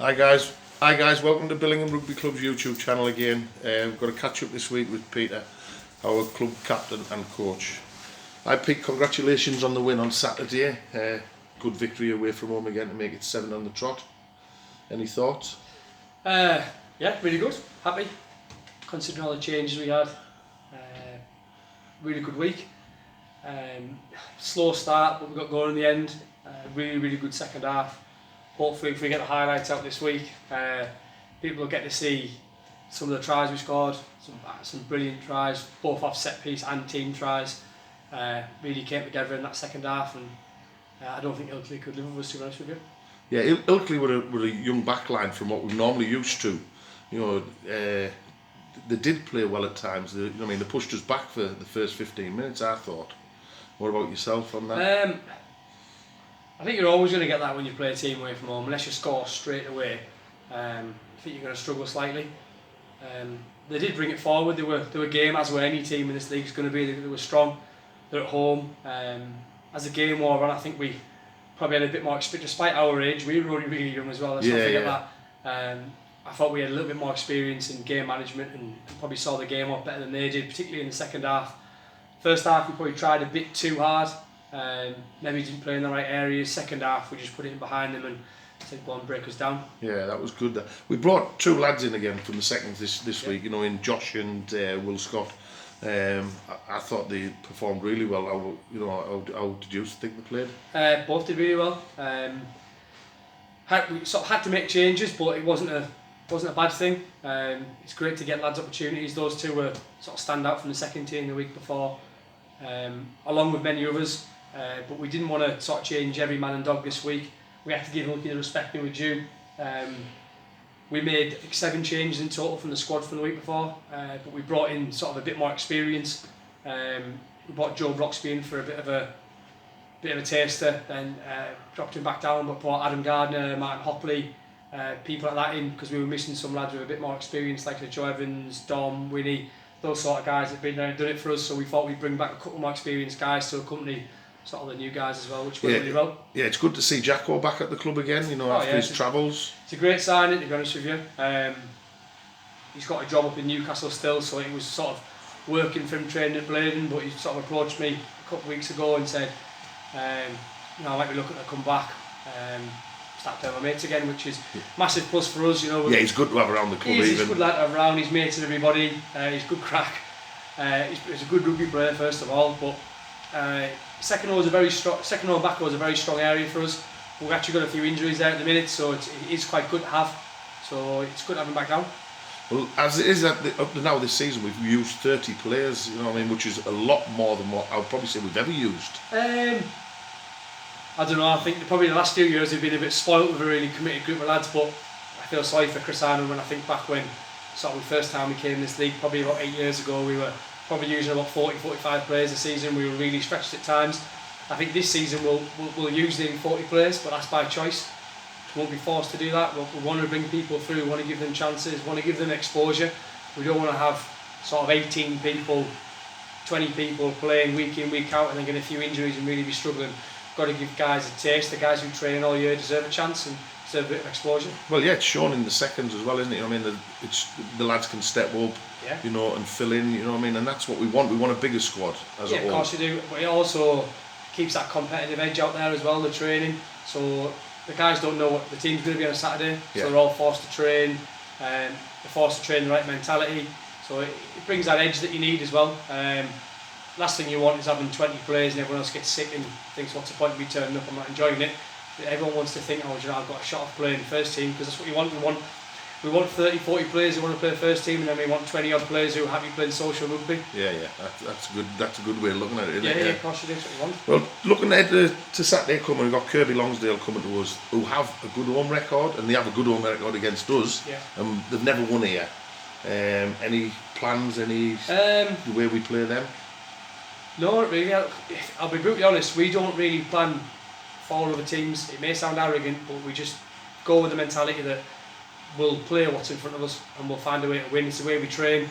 Hi guys, welcome to Billingham Rugby Club's YouTube channel again. We've got to catch up this week with Peter, our club captain and coach. Hi Pete, congratulations on the win on Saturday. Good victory away from home again to make it 7 on the trot. Any thoughts? Yeah, really good. Happy, considering all the changes we had. Really good week. Slow start, but we got going in the end. Really good second half. Hopefully, if we get the highlights out this week, people will get to see some of the tries we scored. Some brilliant tries, both off set piece and team tries. Really came together in that second half, and I don't think Ilkley could live with us, to be honest with you. Yeah, Ilkley were a young backline from what we're normally used to. You know, they did play well at times. They pushed us back for the first 15 minutes, I thought. What about yourself on that? I think you're always going to get that when you play a team away from home, unless you score straight away. I think you're going to struggle slightly. They did bring it forward. They were game, as were any team in this league is going to be. They were strong. They're at home. As the game wore on, I think we probably had a bit more experience. Despite our age, we were really young as well. Let's not forget that. I thought we had a little bit more experience in game management and probably saw the game off better than they did, particularly in the second half. First half we probably tried a bit too hard. Maybe didn't play in the right areas. Second half we just put it in behind them and said go on, break us down. Yeah, that was good. We brought two lads in again from the seconds this week, you know, in Josh and Will Scott. I thought they performed really well. How did you think they played? Both did really well. We sort of had to make changes, but it wasn't a bad thing. It's great to get lads opportunities. Those two were sort of stand out from the second team the week before, along with many others. But we didn't want to sort of change every man and dog this week. We had to give Lucky the respect they were due. We made 7 changes in total from the squad from the week before, but we brought in sort of a bit more experience. We brought Joe Broxby in for a bit of a taster, then dropped him back down, but brought Adam Gardner, Martin Hopley, people like that in, because we were missing some lads with a bit more experience, like Joe Evans, Dom, Winnie, those sort of guys that have been there and done it for us. So we thought we'd bring back a couple more experienced guys to accompany sort of the new guys as well, which went really well. Yeah, it's good to see Jacko back at the club again, you know, after his travels. It's a great signing, to be honest with you. He's got a job up in Newcastle still, so it was sort of working for him training at Bladen, but he sort of approached me a couple of weeks ago and said, I might be looking to come back, start playing my mates again, which is massive plus for us, you know. Yeah, he's good to have around the club. He's good lad to have around, he's mates with everybody, he's good crack. He's a good rugby player first of all, but second row back row is a very strong area for us. We've actually got a few injuries there at the minute, so it is quite good to have. So it's good to have him back down. Well, as it is up to now this season, we've used 30 players, you know what I mean, which is a lot more than what I would probably say we've ever used. I don't know, I think probably the last few years we've been a bit spoilt with a really committed group of lads, but I feel sorry for Chris Arnold when I think back when sort of the first time we came in this league, probably about 8 years ago, we were probably using about 40-45 players a season. We were really stretched at times. I think this season we'll use nearly 40 players, but that's by choice. We won't be forced to do that. We want to bring people through, we want to give them chances, we want to give them exposure. We don't want to have sort of 18 people, 20 people playing week in, week out and then get a few injuries and really be struggling. We've got to give guys a taste. The guys who train all year deserve a chance and deserve a bit of exposure. Well, yeah, it's shown in the seconds as well, isn't it? I mean, the lads can step up, you know, and fill in, you know what I mean? And that's what we want. We want a bigger squad as a whole. Yeah, of course you do. But it also keeps that competitive edge out there as well, the training. So the guys don't know what the team's going to be on a Saturday, so they're all forced to train. They're forced to train the right mentality. So it brings that edge that you need as well. Last thing you want is having 20 players and everyone else gets sick and thinks, what's the point of me turning up, I'm not enjoying it. Everyone wants to think, oh, I've got a shot of playing first team, because that's what you want. We want 30, 40 players who want to play first team, and then we want 20 odd players who are happy playing social rugby. Yeah, that's good. That's a good way of looking at it, isn't it? Yeah, of course you do. That's what you want. Well, looking ahead to Saturday coming, we've got Kirby Longsdale coming to us, who have a good home record, and they have a good home record against us. Yeah. They've never won here. Any plans? The way we play them? No, not really. I'll be brutally honest. We don't really plan for other teams. It may sound arrogant, but we just go with the mentality that we'll play what's in front of us and we'll find a way to win. It's the way we train.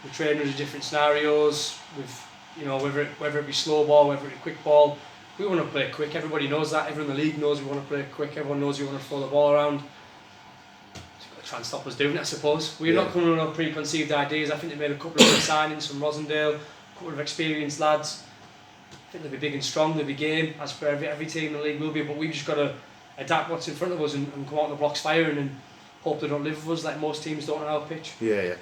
We train under different scenarios. With whether it be slow ball, whether it be quick ball. We want to play quick. Everybody knows that. Everyone in the league knows we want to play quick. Everyone knows we want to throw the ball around. try and stop us doing it, I suppose. We're Yeah. not coming with preconceived ideas. I think they made a couple of good signings from Rosendale, a couple of experienced lads. I think they'll be big and strong, they'll be game, as per every team in the league will be, but we've just got to adapt what's in front of us and come out on the blocks firing and hope they don't live with us like most teams don't on our pitch. Yeah.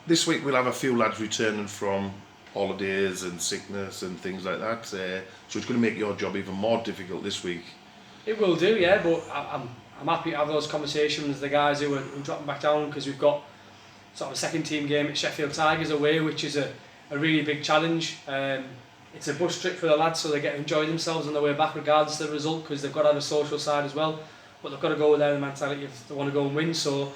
This week we'll have a few lads returning from holidays and sickness and things like that. So it's going to make your job even more difficult this week. It will do, yeah, but I'm happy to have those conversations with the guys who are dropping back down, because we've got sort of a second team game at Sheffield Tigers away, which is a really big challenge. It's a bus trip for the lads, so they get to enjoy themselves on their way back regardless of the result, because they've got to have a social side as well, but they've got to go with their mentality if they want to go and win. So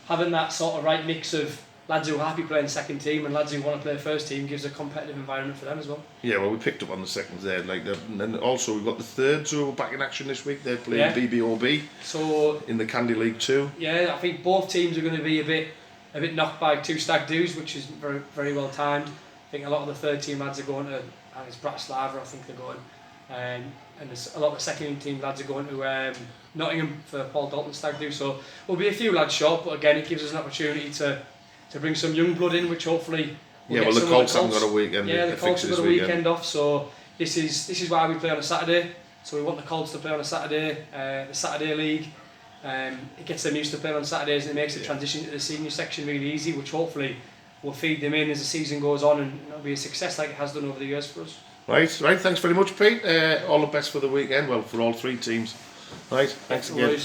having that sort of right mix of lads who are happy playing second team and lads who want to play first team gives a competitive environment for them as well. Yeah, well, we picked up on the seconds there, and then also we've got the thirds who are back in action this week. They're playing BBOB in the Candy League 2. Yeah, I think both teams are going to be a bit knocked by 2 stag do's, which is very, very well timed. I think a lot of the third team lads are going to, it's Bratislava, I think they're going, and there's a lot of the second team lads are going to Nottingham for Paul Dalton's stag do. So we'll be a few lads short, but again, it gives us an opportunity to bring some young blood in, which hopefully the Colts haven't got a weekend. Yeah, the Colts have got a weekend off, so this is why we play on a Saturday. So we want the Colts to play on a Saturday, the Saturday League. It gets them used to playing on Saturdays, and it makes the transition to the senior section really easy, which hopefully will feed them in as the season goes on, and it'll be a success like it has done over the years for us. Right. Thanks very much, Pete. All the best for the weekend. Well, for all 3 teams. Right. Thanks again.